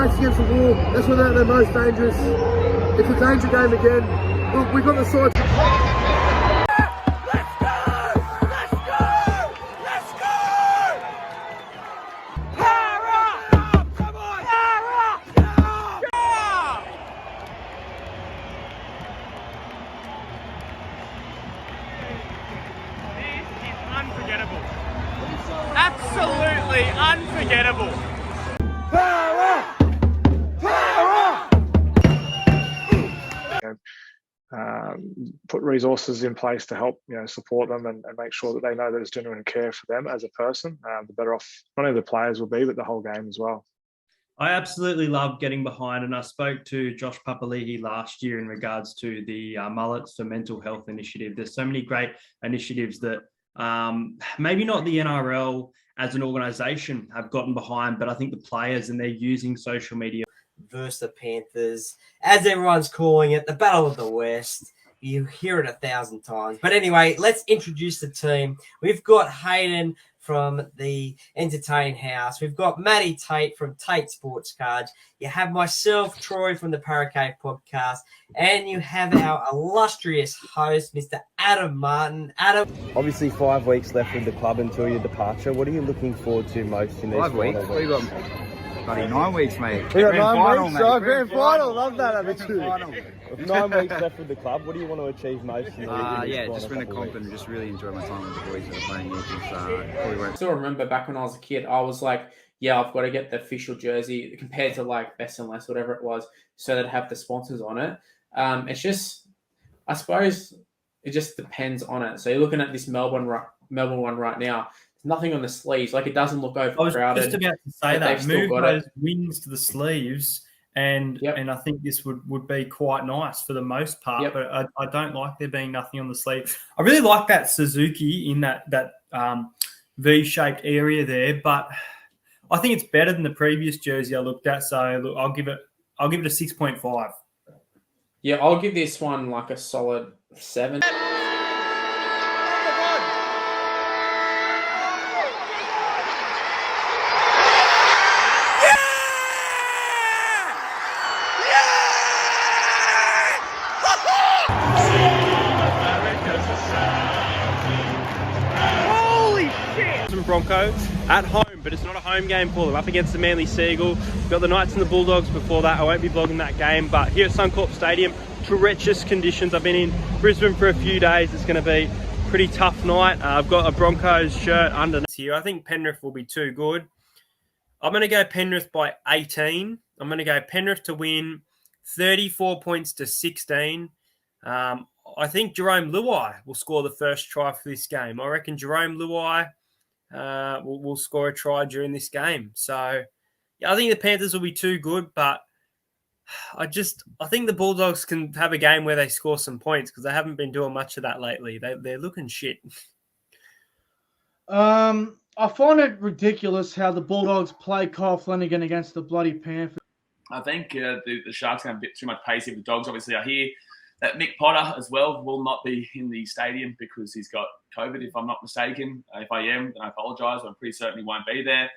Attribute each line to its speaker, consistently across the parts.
Speaker 1: backs against the wall. That's when they're most dangerous. It's a danger game again. Look, we've got the side.
Speaker 2: Unforgettable. Absolutely unforgettable.
Speaker 3: Put resources in place to help support them and make sure that they know there's genuine care for them as a person. The better off not only the players will be, but the whole game as well.
Speaker 4: I absolutely love getting behind, and I spoke to Josh Papali'i last year in regards to the Mullets for Mental Health initiative. There's so many great initiatives that maybe not the NRL as an organisation have gotten behind, but I think the players, and they're using social media.
Speaker 5: Versus the Panthers, as everyone's calling it, the Battle of the West. You hear it 1,000 times. But anyway, let's introduce the team. We've got Hayden from the Entertain House. We've got Matty Tate from Tate Sports Cards. You have myself, Troy, from the Paracave Podcast. And you have our illustrious host, Mr. Adam Martin. Adam.
Speaker 6: Obviously, 5 weeks left with the club until your departure. What are you looking forward to most in these
Speaker 7: 5 weeks? We got bloody 9 weeks, mate.
Speaker 6: We got
Speaker 7: Grand
Speaker 6: 9
Speaker 7: final,
Speaker 6: weeks,
Speaker 7: mate.
Speaker 6: so grand final. Love that attitude.
Speaker 7: Final.
Speaker 6: 9 weeks left with the club. What do you want to achieve most in the
Speaker 7: Yeah, just win a comp and just really enjoy my time with the boys that are playing here. Probably won't.
Speaker 8: I still remember back when I was a kid, I was like, yeah, I've got to get the official jersey compared to like Best and Less, whatever it was, so that have the sponsors on it. It's just, I suppose it just depends on it. So you're looking at this Melbourne one right now. There's nothing on the sleeves. Like, it doesn't look overcrowded.
Speaker 4: I was just about to say that. Move those wings to the sleeves, and I think this would be quite nice for the most part. But I don't like there being nothing on the sleeve. I really like that Suzuki in that V-shaped area there, but I think it's better than the previous jersey I looked at. So look, I'll give it a 6.5.
Speaker 8: Yeah, I'll give this one like a solid 7.
Speaker 9: Broncos at home, but it's not a home game for them. Up against the Manly Seagull. We've got the Knights and the Bulldogs before that. I won't be vlogging that game, but here at Suncorp Stadium, treacherous conditions. I've been in Brisbane for a few days. It's going to be a pretty tough night. I've got a Broncos shirt underneath here. I think Penrith will be too good. I'm going to go Penrith by 18. I'm going to go Penrith to win 34 points to 16. I think Jerome Luai will score the first try for this game. I reckon Jerome Luai will score a try during this game. So, yeah, I think the Panthers will be too good, but I think the Bulldogs can have a game where they score some points because they haven't been doing much of that lately. They're looking shit.
Speaker 10: I find it ridiculous how the Bulldogs play Kyle Flanagan against the bloody Panthers.
Speaker 11: I think the Sharks have a bit too much pace here. The Dogs obviously are here. That Mick Potter as well will not be in the stadium because he's got COVID, if I'm not mistaken. If I am, then I apologise. I'm pretty certain he won't be there.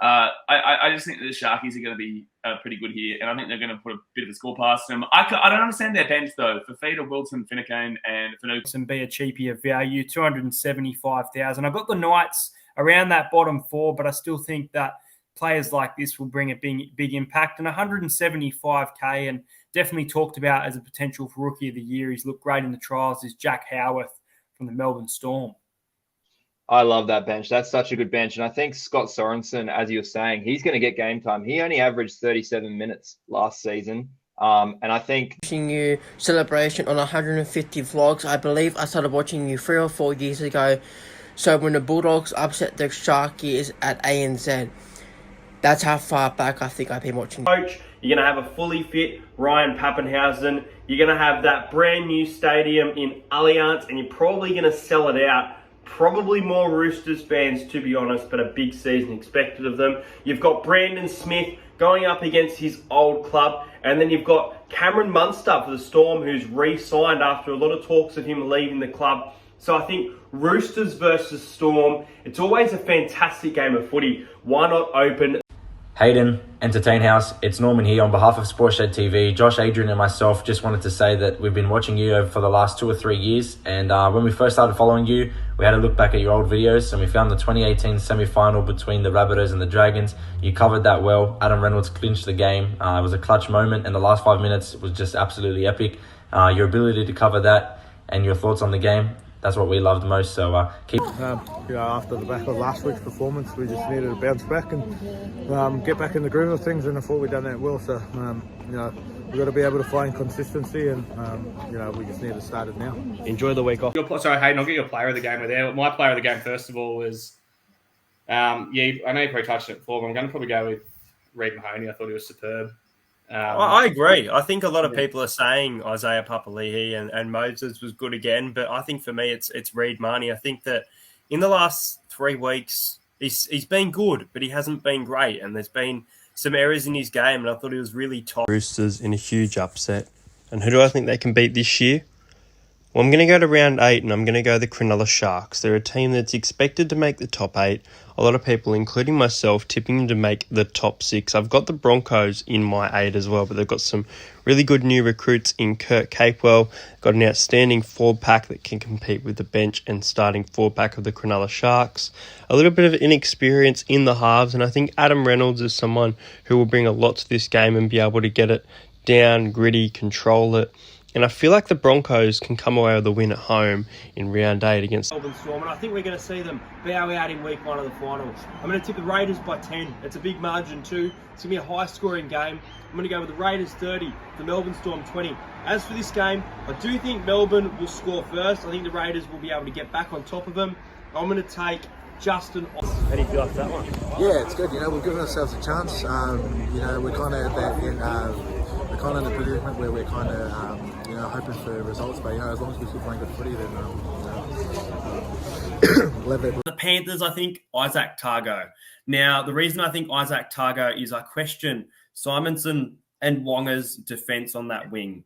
Speaker 11: I just think that the Sharkies are going to be pretty good here, and I think they're going to put a bit of a score past them. I don't understand their bench, though. Fafita, Wilson, Finucane, and Finucane.
Speaker 4: And be a cheapie of value, 275,000. I've got the Knights around that bottom 4, but I still think that players like this will bring a big impact. And 175k, and definitely talked about as a potential for Rookie of the Year. He's looked great in the trials, is Jack Howarth from the Melbourne Storm.
Speaker 6: I love that bench. That's such a good bench. And I think Scott Sorensen, as you were saying, he's going to get game time. He only averaged 37 minutes last season. And I think...
Speaker 12: Watching you celebration on 150 vlogs. I believe I started watching you 3 or 4 years ago. So when the Bulldogs upset the Sharkies at ANZ, that's how far back I think I've been watching.
Speaker 9: Coach, you're going to have a fully fit Ryan Pappenhausen. You're going to have that brand new stadium in Allianz, and you're probably going to sell it out. Probably more Roosters fans, to be honest, but a big season expected of them. You've got Brandon Smith going up against his old club, and then you've got Cameron Munster for the Storm, who's re-signed after a lot of talks of him leaving the club. So I think Roosters versus Storm, it's always a fantastic game of footy. Why not open?
Speaker 13: Hayden, Entertain House, it's Norman here on behalf of Sportshed TV. Josh, Adrian and myself just wanted to say that we've been watching you for the last 2 or 3 years, and when we first started following you, we had a look back at your old videos and we found the 2018 semi-final between the Rabbitohs and the Dragons. You covered that well. Adam Reynolds clinched the game. It was a clutch moment, and the last 5 minutes was just absolutely epic. Your ability to cover that and your thoughts on the game, that's what we loved most. So keep.
Speaker 14: After the back of last week's performance, we just needed to bounce back and get back in the groove of things, and I thought we'd done that well. So we've got to be able to find consistency, and we just need to start it now.
Speaker 9: Enjoy the week off.
Speaker 2: Sorry, Hayden, I'll get your player of the game there. My player of the game, first of all, was I know you probably touched it before, but I'm going to probably go with Reid Mahoney. I thought he was superb.
Speaker 9: I agree. I think a lot of people are saying Isaiah Papali'i and Moses was good again, but I think for me it's Reid Mahoney. I think that in the last 3 weeks he's been good, but he hasn't been great, and there's been some errors in his game, and I thought he was really top.
Speaker 15: Roosters in a huge upset. And who do I think they can beat this year? Well, I'm going to go to round 8, and I'm going to go the Cronulla Sharks. They're a team that's expected to make the top 8. A lot of people, including myself, tipping them to make the top 6. I've got the Broncos in my 8 as well, but they've got some really good new recruits in Kurt Capewell. Got an outstanding forward pack that can compete with the bench and starting forward pack of the Cronulla Sharks. A little bit of inexperience in the halves, and I think Adam Reynolds is someone who will bring a lot to this game and be able to get it down, gritty, control it. And I feel like the Broncos can come away with a win at home in round 8 against
Speaker 4: Melbourne Storm, and I think we're going to see them bow out in week 1 of the finals. I'm going to tip the Raiders by 10. It's a big margin too. It's going to be a high-scoring game. I'm going to go with the Raiders 30, the Melbourne Storm 20. As for this game, I do think Melbourne will score first. I think the Raiders will be able to get back on top of them. I'm going to take Justin.
Speaker 9: How do you feel after that one?
Speaker 14: Yeah, it's good. We've given ourselves a chance. We're kind of at that we're kind of in a predicament where we're kind of hoping for results, but as long as we keep playing good footy, then
Speaker 4: The Panthers, I think Isaac Targo. Now, the reason I think Isaac Targo is I question Simonson and Wonga's defence on that wing.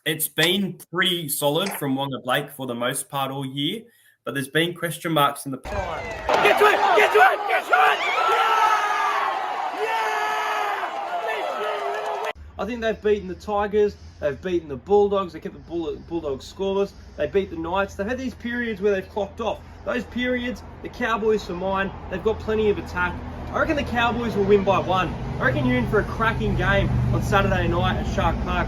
Speaker 4: It's been pretty solid from Wonga Blake for the most part all year, but there's been question marks in the past.
Speaker 2: Get to it! Get to it! Get to it!
Speaker 4: I think they've beaten the Tigers, they've beaten the Bulldogs, they kept the Bulldogs scoreless, they beat the Knights. They've had these periods where they've clocked off. Those periods, the Cowboys for mine, they've got plenty of attack. I reckon the Cowboys will win by 1. I reckon you're in for a cracking game on Saturday night at Shark Park.